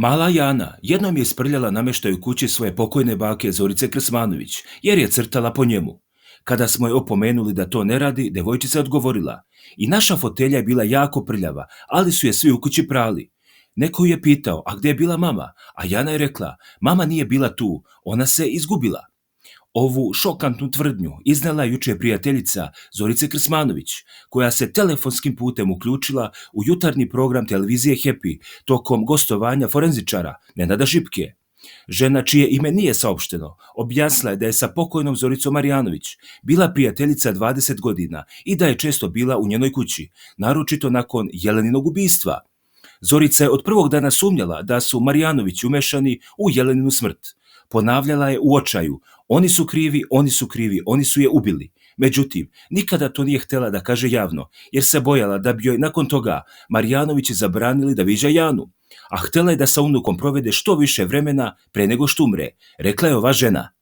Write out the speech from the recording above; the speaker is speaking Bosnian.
Mala Jana jednom je isprljala namještaj u kući svoje pokojne bake Zorice Krsmanović, jer je crtala po njemu. Kada smo je opomenuli da to ne radi, devojčica je odgovorila: "I naša fotelja je bila jako prljava, ali su je svi u kući prali." Neko ju je pitao: "A gdje je bila mama?" A Jana je rekla: "Mama nije bila tu, ona se izgubila." Ovu šokantnu tvrdnju iznela je jučer prijateljica Zorice Krsmanović, koja se telefonskim putem uključila u jutarnji program televizije Happy tokom gostovanja forenzičara Nenada Šipke. Žena, čije ime nije saopšteno, objasnila je da je sa pokojnom Zoricom Marjanović bila prijateljica 20 godina i da je često bila u njenoj kući, naročito nakon Jeleninog ubistva. Zorica je od prvog dana sumnjala da su Marjanovići umešani u Jeleninu smrt. Ponavljala je u očaju: "Oni su krivi, oni su krivi, oni su je ubili." Međutim, nikada to nije htjela da kaže javno, jer se bojala da bi joj nakon toga Marjanovići zabranili da viđa Janu. A htjela je da sa unukom provede što više vremena pre nego što umre, rekla je ova žena.